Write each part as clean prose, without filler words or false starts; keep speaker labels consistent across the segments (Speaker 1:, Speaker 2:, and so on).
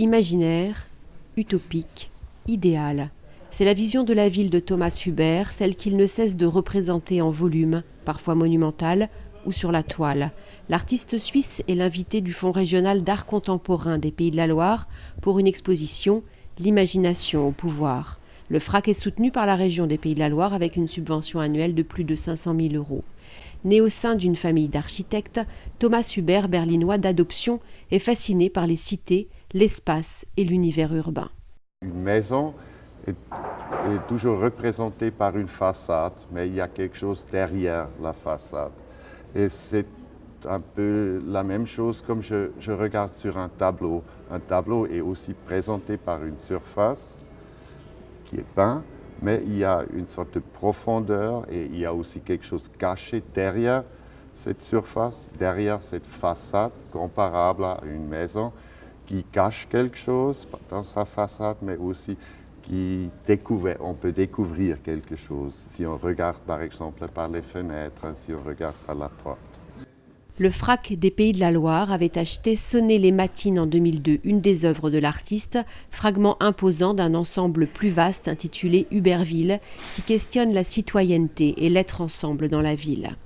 Speaker 1: Imaginaire, utopique, idéal. C'est la vision de la ville de Thomas Huber, celle qu'il ne cesse de représenter en volume, parfois monumental, ou sur la toile. L'artiste suisse est l'invité du Fonds régional d'art contemporain des Pays de la Loire pour une exposition « L'imagination au pouvoir ». Le FRAC est soutenu par la région des Pays de la Loire avec une subvention annuelle de plus de 500 000 €. Né au sein d'une famille d'architectes, Thomas Huber, berlinois d'adoption, est fasciné par les cités, l'espace et l'univers urbain.
Speaker 2: Une maison est toujours représentée par une façade, mais il y a quelque chose derrière la façade. Et c'est un peu la même chose comme je regarde sur un tableau. Un tableau est aussi présenté par une surface qui est peinte, mais il y a une sorte de profondeur et il y a aussi quelque chose caché derrière cette surface, derrière cette façade comparable à une maison qui cache quelque chose dans sa façade, mais aussi on peut découvrir quelque chose si on regarde par exemple par les fenêtres, si on regarde par la porte.
Speaker 1: Le FRAC des Pays de la Loire avait acheté Sonner les matines en 2002, une des œuvres de l'artiste, fragment imposant d'un ensemble plus vaste intitulé Huberville, qui questionne la citoyenneté et l'être ensemble dans la ville.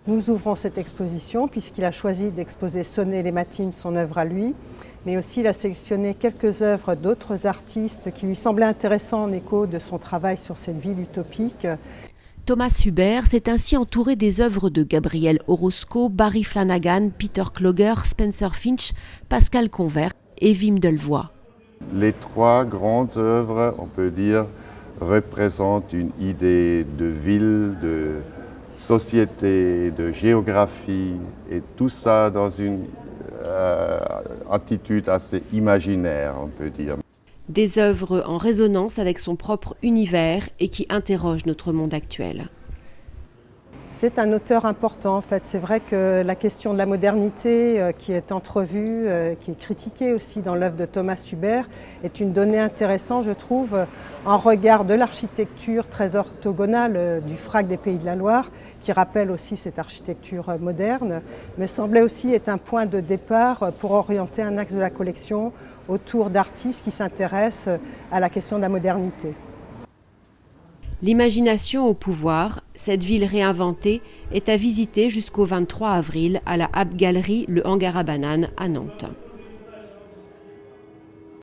Speaker 3: Nous ouvrons cette exposition puisqu'il a choisi d'exposer Sonner les matines, son œuvre à lui, mais aussi il a sélectionné quelques œuvres d'autres artistes qui lui semblaient intéressants en écho de son travail sur cette ville utopique.
Speaker 1: Thomas Huber s'est ainsi entouré des œuvres de Gabriel Orozco, Barry Flanagan, Peter Cloger, Spencer Finch, Pascal Convert et Wim Delvoye.
Speaker 2: Les trois grandes œuvres, on peut dire, représentent une idée de ville, de société, de géographie, et tout ça dans une attitude assez imaginaire, on peut dire.
Speaker 1: Des œuvres en résonance avec son propre univers et qui interrogent notre monde actuel.
Speaker 3: C'est un auteur important en fait. C'est vrai que la question de la modernité qui est entrevue, qui est critiquée aussi dans l'œuvre de Thomas Huber, est une donnée intéressante, je trouve, en regard de l'architecture très orthogonale du FRAC des Pays de la Loire, qui rappelle aussi cette architecture moderne, me semblait aussi être un point de départ pour orienter un axe de la collection autour d'artistes qui s'intéressent à la question de la modernité.
Speaker 1: L'imagination au pouvoir, cette ville réinventée, est à visiter jusqu'au 23 avril à la Abt Galerie, le Hangar à Bananes à Nantes.